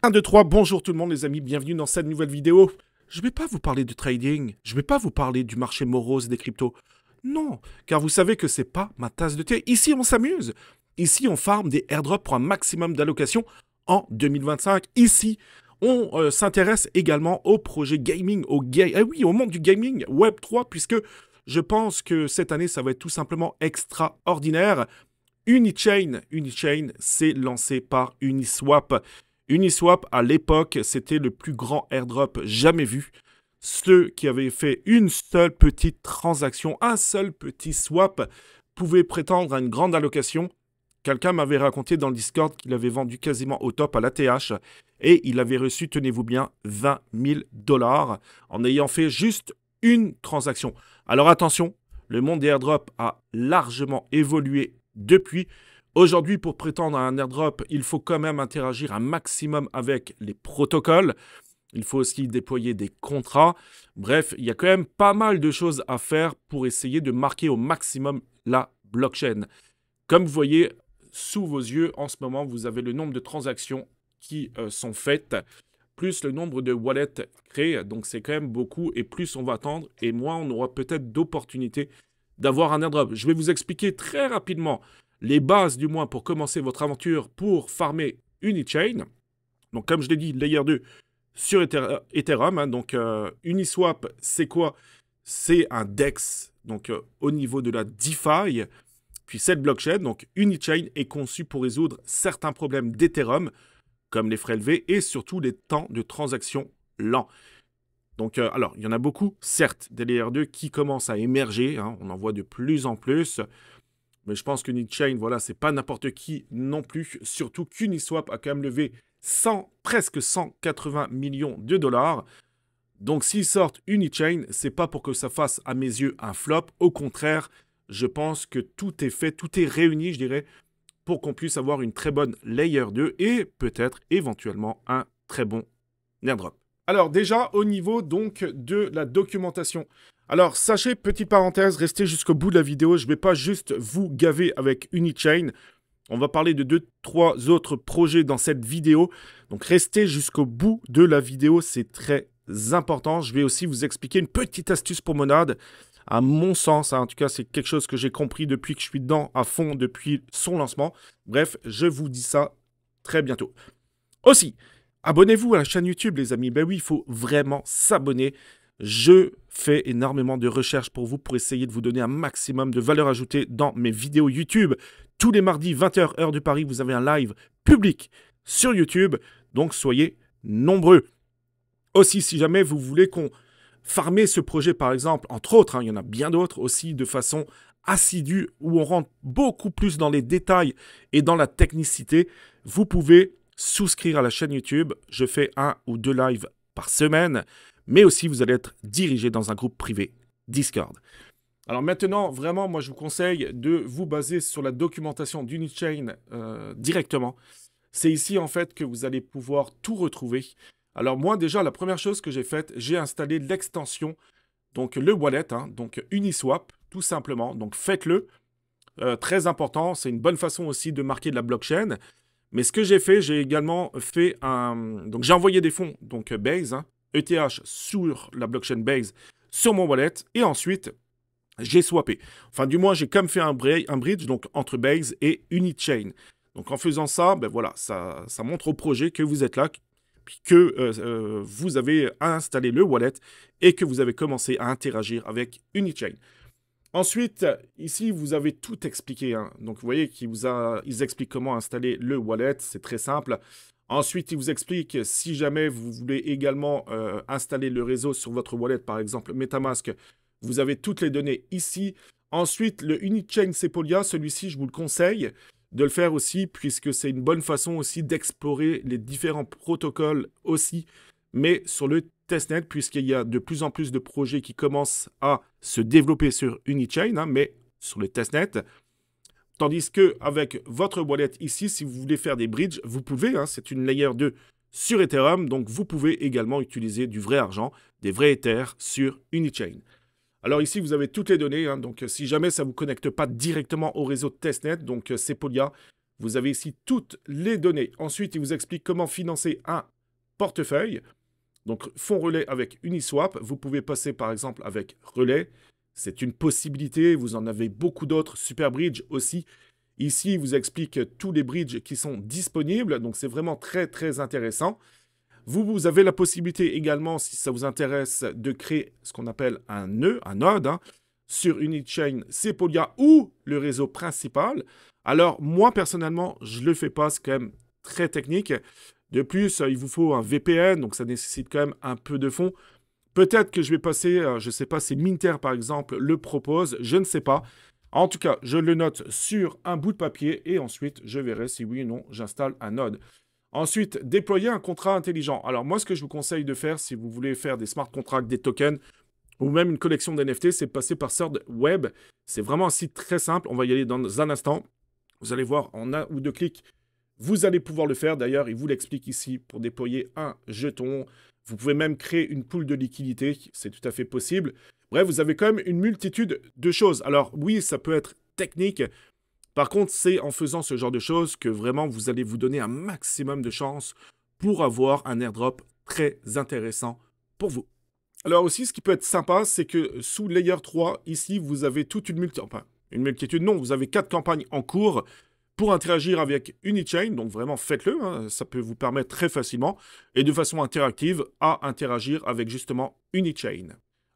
1, 2, 3, bonjour tout le monde les amis, bienvenue dans cette nouvelle vidéo. Je ne vais pas vous parler de trading, je ne vais pas vous parler du marché morose des cryptos. Non, car vous savez que c'est pas ma tasse de thé. Ici on s'amuse. Ici on farm des airdrops pour un maximum d'allocation en 2025. Ici on s'intéresse également au projet gaming, au monde du gaming Web3, puisque je pense que cette année ça va être tout simplement extraordinaire. Unichain s'est lancé par Uniswap. Uniswap, à l'époque, c'était le plus grand airdrop jamais vu. Ceux qui avaient fait une seule petite transaction, un seul petit swap, pouvaient prétendre à une grande allocation. Quelqu'un m'avait raconté dans le Discord qu'il avait vendu quasiment au top à l'ATH et il avait reçu, tenez-vous bien, 20 000 $ en ayant fait juste une transaction. Alors attention, le monde des airdrops a largement évolué depuis. Aujourd'hui, pour prétendre à un airdrop, il faut quand même interagir un maximum avec les protocoles. Il faut aussi déployer des contrats. Bref, il y a quand même pas mal de choses à faire pour essayer de marquer au maximum la blockchain. Comme vous voyez, sous vos yeux, en ce moment, vous avez le nombre de transactions qui sont faites, plus le nombre de wallets créés. Donc, c'est quand même beaucoup. Et plus on va attendre, et moins on aura peut-être d'opportunités d'avoir un airdrop. Je vais vous expliquer très rapidement les bases, du moins, pour commencer votre aventure pour farmer Unichain. Donc, comme je l'ai dit, Layer 2 sur Ethereum. Hein, donc, Uniswap, c'est quoi? C'est un DEX, donc au niveau de la DeFi. Puis cette blockchain, donc Unichain, est conçue pour résoudre certains problèmes d'Ethereum, comme les frais élevés et surtout les temps de transaction lents. Donc, alors, il y en a beaucoup, certes, des Layer 2 qui commencent à émerger. Hein, on en voit de plus en plus. Mais je pense qu'Unichain, voilà, c'est pas n'importe qui non plus. Surtout qu'Uniswap a quand même levé presque 180 millions de $. Donc, s'ils sortent Unichain, c'est pas pour que ça fasse, à mes yeux, un flop. Au contraire, je pense que tout est fait, tout est réuni, je dirais, pour qu'on puisse avoir une très bonne Layer 2 et peut-être, éventuellement, un très bon airdrop. Alors déjà, au niveau donc de la documentation. Alors sachez, petite parenthèse, restez jusqu'au bout de la vidéo. Je ne vais pas juste vous gaver avec Unichain. On va parler de 2-3 autres projets dans cette vidéo. Donc restez jusqu'au bout de la vidéo, c'est très important. Je vais aussi vous expliquer une petite astuce pour Monad. À mon sens, hein, en tout cas, c'est quelque chose que j'ai compris depuis que je suis dedans à fond, depuis son lancement. Bref, je vous dis ça très bientôt. Aussi, abonnez-vous à la chaîne YouTube, les amis. Ben oui, il faut vraiment s'abonner. Je fais énormément de recherches pour vous pour essayer de vous donner un maximum de valeur ajoutée dans mes vidéos YouTube. Tous les mardis, 20h, heure de Paris, vous avez un live public sur YouTube. Donc, soyez nombreux. Aussi, si jamais vous voulez qu'on farme ce projet, par exemple, entre autres, hein, il y en a bien d'autres aussi, de façon assidue, où on rentre beaucoup plus dans les détails et dans la technicité, vous pouvez souscrire à la chaîne YouTube. Je fais 1 ou 2 lives par semaine, mais aussi vous allez être dirigé dans un groupe privé Discord. Alors maintenant, vraiment, moi je vous conseille de vous baser sur la documentation d'Unichain directement. C'est ici en fait que vous allez pouvoir tout retrouver. Alors moi déjà, la première chose que j'ai faite, j'ai installé l'extension, donc le wallet, hein, donc Uniswap, tout simplement. Donc faites-le, très important, c'est une bonne façon aussi de marquer de la blockchain. Mais ce que j'ai fait, j'ai également fait un... Donc, j'ai envoyé des fonds, donc Base, hein, ETH sur la blockchain Base, sur mon wallet. Et ensuite, j'ai swappé. Enfin, du moins, j'ai quand même fait un bridge donc, entre Base et Unichain. Donc, en faisant ça, ben voilà, ça montre au projet que vous êtes là, puis que vous avez installé le wallet et que vous avez commencé à interagir avec Unichain. Ensuite, ici, vous avez tout expliqué. Hein. Donc, vous voyez qu'ils expliquent comment installer le wallet. C'est très simple. Ensuite, ils vous expliquent si jamais vous voulez également installer le réseau sur votre wallet, par exemple MetaMask, vous avez toutes les données ici. Ensuite, le Unichain Sepolia, celui-ci, je vous le conseille de le faire aussi, puisque c'est une bonne façon aussi d'explorer les différents protocoles aussi, mais sur le testnet, puisqu'il y a de plus en plus de projets qui commencent à se développer sur Unichain, hein, mais sur le testnet. Tandis qu'avec votre wallet ici, si vous voulez faire des bridges, vous pouvez, hein, c'est une layer 2 sur Ethereum, donc vous pouvez également utiliser du vrai argent, des vrais Ethers sur Unichain. Alors ici, vous avez toutes les données, hein, donc si jamais ça ne vous connecte pas directement au réseau de testnet, donc Sepolia, Vous avez ici toutes les données. Ensuite, il vous explique comment financer un portefeuille. Donc, fonds relais avec Uniswap. Vous pouvez passer, par exemple, avec Relais. C'est une possibilité. Vous en avez beaucoup d'autres. Superbridge aussi. Ici, il vous explique tous les bridges qui sont disponibles. Donc, c'est vraiment très, très intéressant. Vous avez la possibilité également, si ça vous intéresse, de créer ce qu'on appelle un nœud, un node, sur Unichain, Sepolia ou le réseau principal. Alors, moi, personnellement, je ne le fais pas. C'est quand même très technique. De plus, il vous faut un VPN, donc ça nécessite quand même un peu de fonds. Peut-être que je vais passer, je ne sais pas, si Minter, par exemple, le propose, je ne sais pas. En tout cas, je le note sur un bout de papier et ensuite, je verrai si oui ou non, j'installe un node. Ensuite, déployer un contrat intelligent. Alors moi, ce que je vous conseille de faire, si vous voulez faire des smart contracts, des tokens, ou même une collection d'NFT, c'est de passer par ThirdWeb. C'est vraiment un site très simple. On va y aller dans un instant. Vous allez voir, en un ou deux clics, vous allez pouvoir le faire. D'ailleurs, il vous l'explique ici pour déployer un jeton. Vous pouvez même créer une pool de liquidité. C'est tout à fait possible. Bref, vous avez quand même une multitude de choses. Alors oui, ça peut être technique. Par contre, c'est en faisant ce genre de choses que vraiment vous allez vous donner un maximum de chances pour avoir un airdrop très intéressant pour vous. Alors aussi, ce qui peut être sympa, c'est que sous Layer 3, ici, vous avez toute une multitude, non, vous avez 4 campagnes en cours pour interagir avec Unichain. Donc vraiment, faites-le, ça peut vous permettre très facilement et de façon interactive à interagir avec justement Unichain.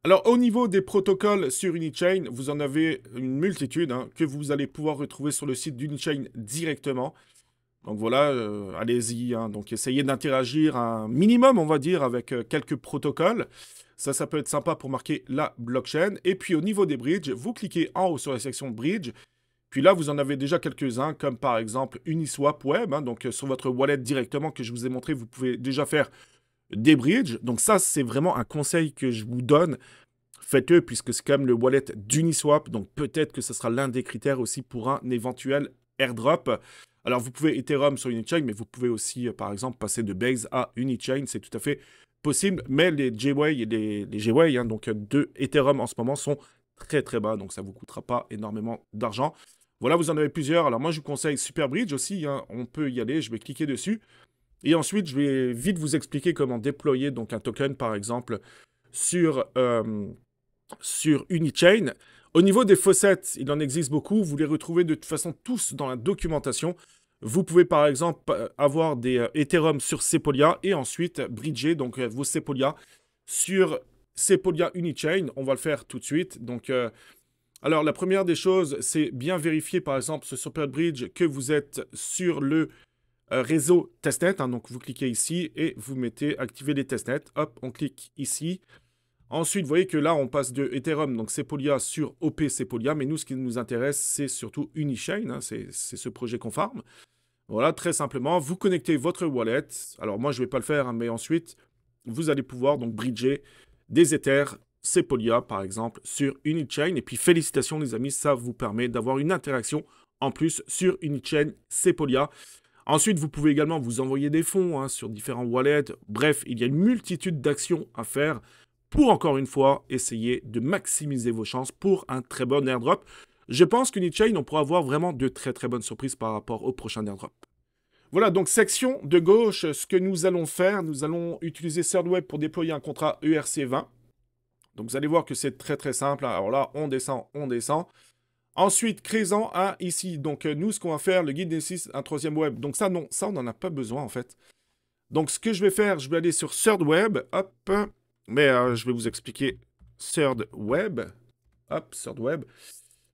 Alors, au niveau des protocoles sur Unichain, vous en avez une multitude que vous allez pouvoir retrouver sur le site d'Unichain directement. Donc voilà, allez-y. Donc essayez d'interagir un minimum, on va dire, avec quelques protocoles. Ça peut être sympa pour marquer la blockchain. Et puis au niveau des bridges, vous cliquez en haut sur la section bridge. Puis là, vous en avez déjà quelques-uns, comme par exemple Uniswap Web. Donc sur votre wallet directement que je vous ai montré, vous pouvez déjà faire des bridges. Donc ça, c'est vraiment un conseil que je vous donne. Faites-le puisque c'est quand même le wallet d'Uniswap. Donc peut-être que ce sera l'un des critères aussi pour un éventuel airdrop. Alors vous pouvez Ethereum sur Unichain, mais vous pouvez aussi, par exemple, passer de Base à Unichain. C'est tout à fait possible. Mais les Gwei et les Gwei, donc de Ethereum en ce moment, sont très très bas. Donc ça ne vous coûtera pas énormément d'argent. Voilà, vous en avez plusieurs. Alors moi, je vous conseille Superbridge aussi. On peut y aller. Je vais cliquer dessus. Et ensuite, je vais vite vous expliquer comment déployer donc un token, par exemple, sur Unichain. Au niveau des faucets, il en existe beaucoup. Vous les retrouvez de toute façon tous dans la documentation. Vous pouvez par exemple avoir des Ethereum sur Sepolia et ensuite bridger donc vos Sepolia sur Sepolia Unichain. On va le faire tout de suite. Donc, alors la première des choses, c'est bien vérifier par exemple sur Superbridge que vous êtes sur le réseau testnet. Donc vous cliquez ici et vous mettez activer les testnets. Hop, on clique ici. Ensuite, vous voyez que là, on passe de Ethereum, donc Sepolia, sur OP Sepolia. Mais nous, ce qui nous intéresse, c'est surtout Unichain. C'est ce projet qu'on farm. Voilà, très simplement, vous connectez votre wallet. Alors moi, je ne vais pas le faire, mais ensuite, vous allez pouvoir donc bridger des Ethers Sepolia, par exemple, sur Unichain. Et puis, félicitations, les amis, ça vous permet d'avoir une interaction en plus sur Unichain Sepolia. Ensuite, vous pouvez également vous envoyer des fonds sur différents wallets. Bref, il y a une multitude d'actions à faire pour, encore une fois, essayer de maximiser vos chances pour un très bon airdrop. Je pense qu'Unichain, on pourra avoir vraiment de très très bonnes surprises par rapport au prochain airdrop. Voilà, donc section de gauche, ce que nous allons faire, nous allons utiliser ThirdWeb pour déployer un contrat ERC20. Donc vous allez voir que c'est très très simple. Alors là, on descend, on descend. Ensuite, créons un ici. Donc nous, ce qu'on va faire, le guide d'exercice, un troisième web. Donc ça, non, ça, on n'en a pas besoin en fait. Donc ce que je vais faire, je vais aller sur ThirdWeb, hop. Mais je vais vous expliquer ThirdWeb. Hop, ThirdWeb.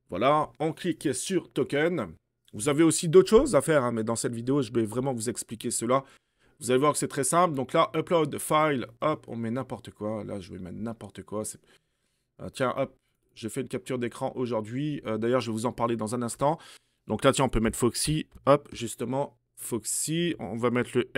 Voilà, on clique sur Token. Vous avez aussi d'autres choses à faire, mais dans cette vidéo, je vais vraiment vous expliquer cela. Vous allez voir que c'est très simple. Donc là, Upload File, hop, on met n'importe quoi. Là, je vais mettre n'importe quoi. Tiens, hop, j'ai fait une capture d'écran aujourd'hui. D'ailleurs, je vais vous en parler dans un instant. Donc là, tiens, on peut mettre Foxy. Hop, justement, Foxy. On va mettre le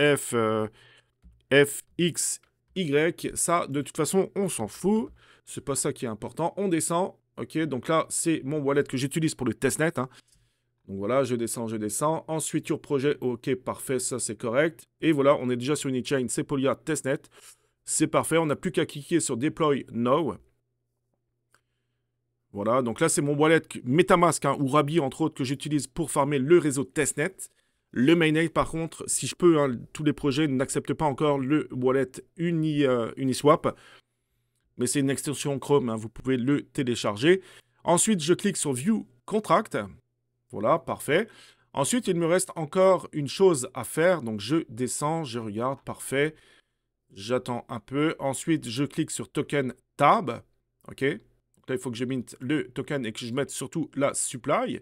FX. Y, ça, de toute façon, on s'en fout. C'est pas ça qui est important. On descend. Ok, donc là, c'est mon wallet que j'utilise pour le testnet. Donc voilà, je descends, je descends. Ensuite, your projet. Ok, parfait, ça, c'est correct. Et voilà, on est déjà sur Unichain, Sepolia, testnet. C'est parfait. On n'a plus qu'à cliquer sur Deploy Now. Voilà, donc là, c'est mon wallet MetaMask ou Rabi, entre autres, que j'utilise pour farmer le réseau testnet. Le mainnet, par contre, si je peux, hein, tous les projets n'acceptent pas encore le wallet Uniswap. Mais c'est une extension Chrome, hein, vous pouvez le télécharger. Ensuite, je clique sur View Contract. Voilà, parfait. Ensuite, il me reste encore une chose à faire. Donc, je descends, je regarde, parfait. J'attends un peu. Ensuite, je clique sur Token Tab. OK. Donc là, il faut que je mint le token et que je mette surtout la supply.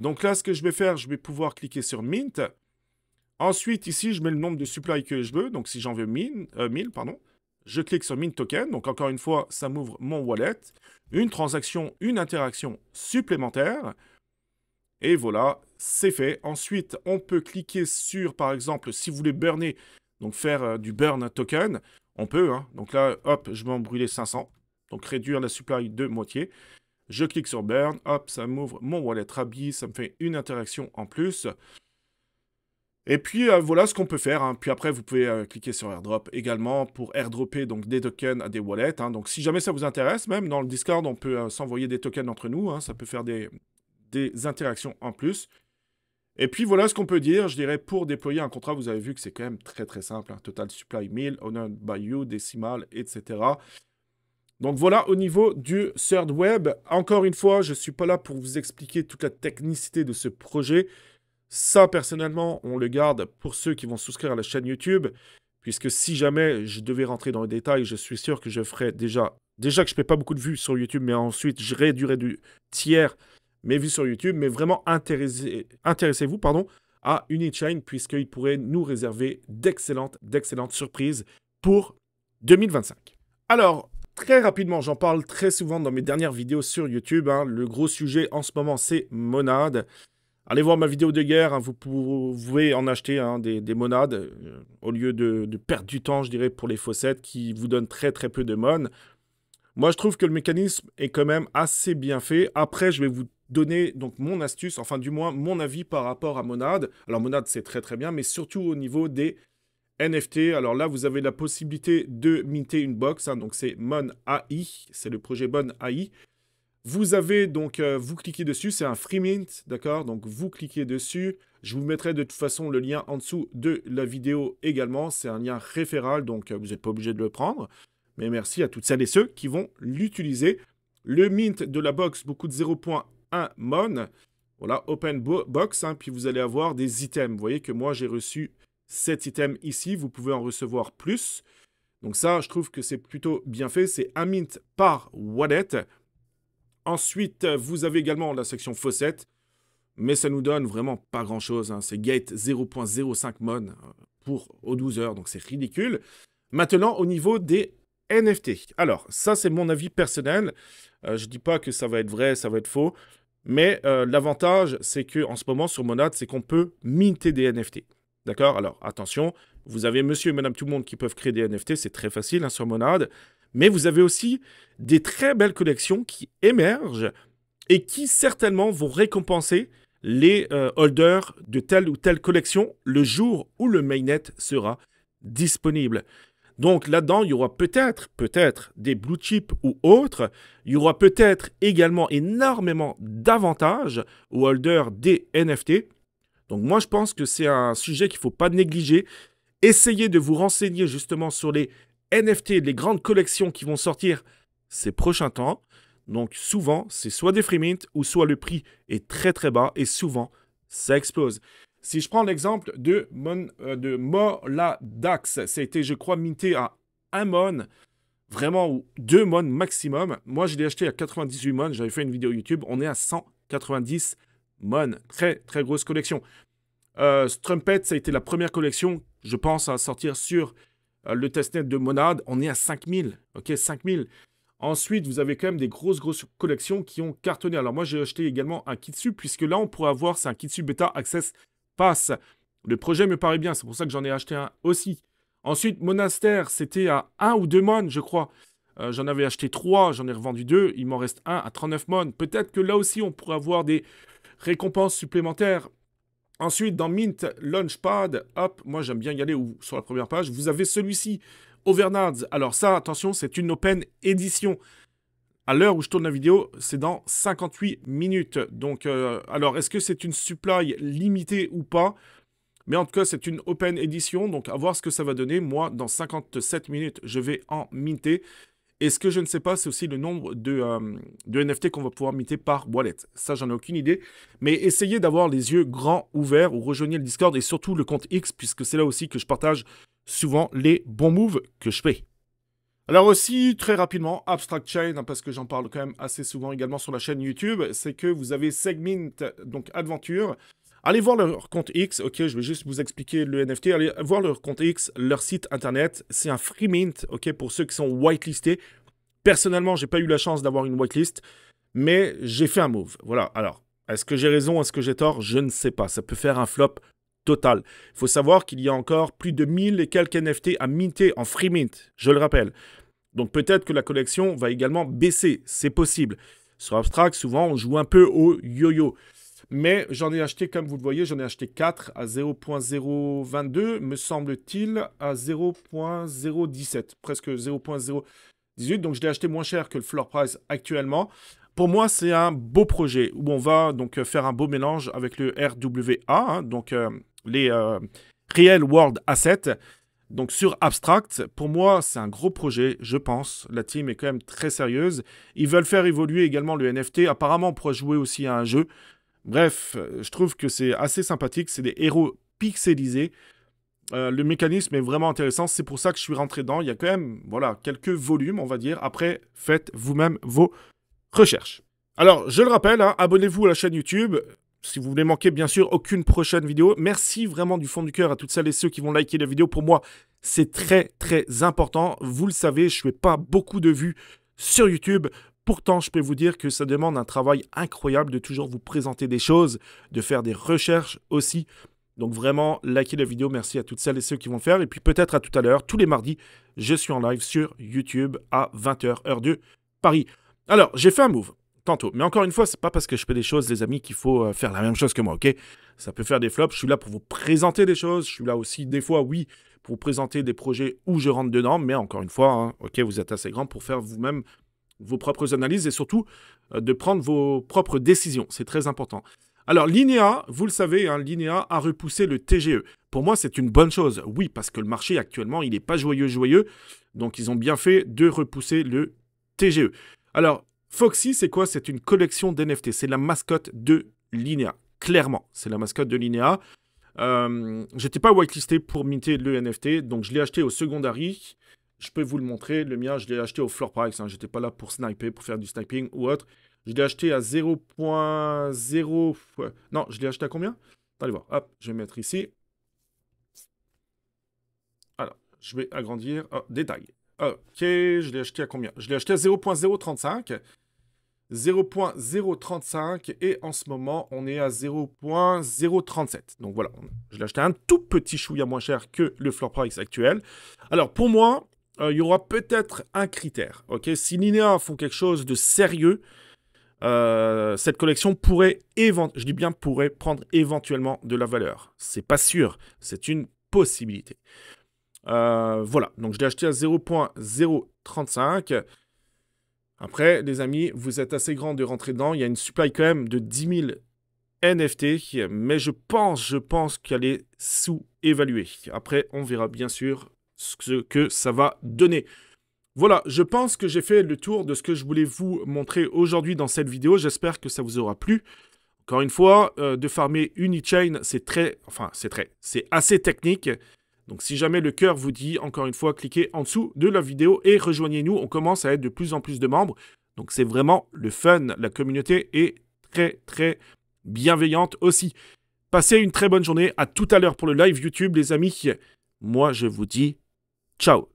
Donc là, ce que je vais faire, je vais pouvoir cliquer sur Mint. Ensuite, ici, je mets le nombre de supply que je veux. Donc, si j'en veux 1000, pardon. Je clique sur Mint Token. Donc, encore une fois, ça m'ouvre mon wallet. Une transaction, une interaction supplémentaire. Et voilà, c'est fait. Ensuite, on peut cliquer sur, par exemple, si vous voulez burner, donc faire du burn token, on peut. Hein. Donc là, hop, je vais en brûler 500. Donc, réduire la supply de moitié. Je clique sur burn. Hop, ça m'ouvre mon wallet Rabbi. Ça me fait une interaction en plus. Et puis, voilà ce qu'on peut faire. Hein. Puis après, vous pouvez cliquer sur AirDrop également pour airdropper donc, des tokens à des wallets. Hein. Donc, si jamais ça vous intéresse, même dans le Discord, on peut s'envoyer des tokens entre nous. Hein. Ça peut faire des interactions en plus. Et puis, voilà ce qu'on peut dire. Je dirais, pour déployer un contrat, vous avez vu que c'est quand même très, très simple. Hein. Total supply 1000, honored by you, décimal, etc. Donc, voilà au niveau du third web. Encore une fois, je ne suis pas là pour vous expliquer toute la technicité de ce projet. Ça, personnellement, on le garde pour ceux qui vont souscrire à la chaîne YouTube, puisque si jamais je devais rentrer dans les détails, je suis sûr que je ferais déjà que je ne fais pas beaucoup de vues sur YouTube, mais ensuite, je réduirais du tiers mes vues sur YouTube, mais vraiment intéressez-vous à Unichain, puisqu'il pourrait nous réserver d'excellentes surprises pour 2025. Alors, très rapidement, j'en parle très souvent dans mes dernières vidéos sur YouTube. Hein. Le gros sujet en ce moment, c'est Monad. Allez voir ma vidéo de guerre, hein, vous pouvez en acheter hein, des monades, au lieu de perdre du temps, je dirais, pour les faussettes qui vous donnent très très peu de mon. Moi, je trouve que le mécanisme est quand même assez bien fait. Après, je vais vous donner donc mon astuce, enfin du moins mon avis par rapport à Monad. Alors Monad, c'est très très bien, mais surtout au niveau des NFT. Alors là, vous avez la possibilité de minter une box, hein, donc c'est Mon AI, c'est le projet Mon AI. Vous avez donc, vous cliquez dessus, c'est un free mint, d'accord? Donc vous cliquez dessus. Je vous mettrai de toute façon le lien en dessous de la vidéo également. C'est un lien référal, donc vous n'êtes pas obligé de le prendre. Mais merci à toutes celles et ceux qui vont l'utiliser. Le mint de la box, beaucoup de 0.1 mon. Voilà, open box, hein, puis vous allez avoir des items. Vous voyez que moi, j'ai reçu 7 items ici. Vous pouvez en recevoir plus. Donc ça, je trouve que c'est plutôt bien fait. C'est un mint par wallet. Ensuite, vous avez également la section faucette, mais ça nous donne vraiment pas grand-chose. Hein. C'est gate 0.05 mon aux 12 heures, donc c'est ridicule. Maintenant, au niveau des NFT. Alors, ça, c'est mon avis personnel. Je ne dis pas que ça va être vrai, ça va être faux, mais l'avantage, c'est qu'en ce moment, sur Monad, c'est qu'on peut minter des NFT. D'accord? Alors, attention, vous avez monsieur et madame tout le monde qui peuvent créer des NFT, c'est très facile hein, sur Monad. Mais vous avez aussi des très belles collections qui émergent et qui certainement vont récompenser les holders de telle ou telle collection le jour où le mainnet sera disponible. Donc là-dedans, il y aura peut-être des blue chips ou autres. Il y aura peut-être également énormément d'avantages aux holders des NFT. Donc moi, je pense que c'est un sujet qu'il ne faut pas négliger. Essayez de vous renseigner justement sur les NFT, les grandes collections qui vont sortir ces prochains temps. Donc souvent, c'est soit des free mint ou soit le prix est très très bas et souvent, ça explose. Si je prends l'exemple de Moladax, ça a été, je crois, minté à 1 mon, vraiment, ou 2 mon maximum. Moi, je l'ai acheté à 98 mon, j'avais fait une vidéo YouTube, on est à 190 mon. Très très grosse collection. Strumpet, ça a été la première collection, je pense, à sortir sur le testnet de Monad. On est à 5000, ok, 5000. Ensuite, vous avez quand même des grosses collections qui ont cartonné. Alors moi, j'ai acheté également un Kitsu, puisque là, on pourrait avoir, c'est un Kitsu Beta Access Pass. Le projet me paraît bien, c'est pour ça que j'en ai acheté un aussi. Ensuite, Monastère, c'était à 1 ou 2 mon, je crois. J'en avais acheté 3, j'en ai revendu 2. Il m'en reste 1 à 39 mon. Peut-être que là aussi, on pourrait avoir des récompenses supplémentaires. Ensuite, dans Mint Launchpad, hop, moi j'aime bien y aller sur la première page. Vous avez celui-ci, Overnards. Alors ça, attention, c'est une open édition. À l'heure où je tourne la vidéo, c'est dans 58 minutes. Donc, alors, est-ce que c'est une supply limitée ou pas? Mais en tout cas, c'est une open edition, donc à voir ce que ça va donner. Moi, dans 57 minutes, je vais en minter. Et ce que je ne sais pas, c'est aussi le nombre de NFT qu'on va pouvoir minter par wallet. Ça, j'en ai aucune idée. Mais essayez d'avoir les yeux grands ouverts ou rejoignez le Discord et surtout le compte X, puisque c'est là aussi que je partage souvent les bons moves que je fais. Alors aussi, très rapidement, Abstract Chain, hein, parce que j'en parle quand même assez souvent également sur la chaîne YouTube, c'est que vous avez Segment, donc Adventure. Allez voir leur compte X, ok, je vais juste vous expliquer le NFT. Allez voir leur compte X, leur site internet. C'est un free mint, ok, pour ceux qui sont whitelistés. Personnellement, j'ai pas eu la chance d'avoir une whitelist, mais j'ai fait un move. Voilà, alors, est-ce que j'ai raison, est-ce que j'ai tort? Je ne sais pas. Ça peut faire un flop total. Il faut savoir qu'il y a encore plus de 1000 et quelques NFT à minter en free mint, je le rappelle. Donc peut-être que la collection va également baisser, c'est possible. Sur Abstract, souvent, on joue un peu au yo-yo. Mais j'en ai acheté, comme vous le voyez, j'en ai acheté 4 à 0.022, me semble-t-il, à 0.017, presque 0.018. Donc je l'ai acheté moins cher que le floor price actuellement. Pour moi, c'est un beau projet où on va donc faire un beau mélange avec le RWA, hein, donc les Real World Assets. Donc sur Abstract, pour moi, c'est un gros projet, je pense. La team est quand même très sérieuse. Ils veulent faire évoluer également le NFT. Apparemment, on pourrait jouer aussi à un jeu. Bref, je trouve que c'est assez sympathique. C'est des héros pixelisés. Le mécanisme est vraiment intéressant. C'est pour ça que je suis rentré dedans. Il y a quand même voilà, quelques volumes, on va dire. Après, faites vous-même vos recherches. Alors, je le rappelle, hein, abonnez-vous à la chaîne YouTube. Si vous voulez manquer, bien sûr, aucune prochaine vidéo. Merci vraiment du fond du cœur à toutes celles et ceux qui vont liker la vidéo. Pour moi, c'est très, très important. Vous le savez, je ne fais pas beaucoup de vues sur YouTube. Pourtant, je peux vous dire que ça demande un travail incroyable de toujours vous présenter des choses, de faire des recherches aussi. Donc vraiment, likez la vidéo. Merci à toutes celles et ceux qui vont le faire. Et puis peut-être à tout à l'heure, tous les mardis, je suis en live sur YouTube à 20h, heure de Paris. Alors, j'ai fait un move tantôt. Mais encore une fois, c'est pas parce que je fais des choses, les amis, qu'il faut faire la même chose que moi, ok? Ça peut faire des flops. Je suis là pour vous présenter des choses. Je suis là aussi, des fois, oui, pour vous présenter des projets où je rentre dedans. Mais encore une fois, hein, ok, vous êtes assez grand pour faire vous-même vos propres analyses et surtout de prendre vos propres décisions. C'est très important. Alors, Linea, vous le savez, hein, Linea a repoussé le TGE. Pour moi, c'est une bonne chose. Oui, parce que le marché, actuellement, il n'est pas joyeux. Donc, ils ont bien fait de repousser le TGE. Alors, Foxy, c'est quoi? C'est une collection d'NFT. C'est la mascotte de Linea. Clairement, c'est la mascotte de Linea. J'étais pas whitelisté pour minter le NFT, donc je l'ai acheté au secondary. Je peux vous le montrer. Le mien, je l'ai acheté au floor price. Hein. J'étais pas là pour sniper, pour faire du sniping ou autre. Je l'ai acheté à 0.0... Non, je l'ai acheté à combien? Allez voir. Hop, je vais mettre ici. Alors, je vais agrandir. Oh, détail. Ok, je l'ai acheté à combien? Je l'ai acheté à 0.035. 0.035 et en ce moment on est à 0.037. Donc voilà, je l'ai acheté un tout petit chouïa moins cher que le floor price actuel. Alors pour moi, il y aura peut-être un critère. Ok, si Linea font quelque chose de sérieux, cette collection pourrait, je dis bien pourrait, prendre éventuellement de la valeur. C'est pas sûr, c'est une possibilité. Voilà, donc je l'ai acheté à 0.035. Après, les amis, vous êtes assez grand de rentrer dedans. Il y a une supply quand même de 10 000 NFT, mais je pense qu'elle est sous-évaluée. Après, on verra bien sûr ce que ça va donner. Voilà, je pense que j'ai fait le tour de ce que je voulais vous montrer aujourd'hui dans cette vidéo. J'espère que ça vous aura plu. Encore une fois, de farmer Unichain, c'est assez technique. Donc si jamais le cœur vous dit, encore une fois, cliquez en dessous de la vidéo et rejoignez-nous. On commence à être de plus en plus de membres. Donc c'est vraiment le fun. La communauté est très, très bienveillante aussi. Passez une très bonne journée. À tout à l'heure pour le live YouTube, les amis. Moi, je vous dis ciao.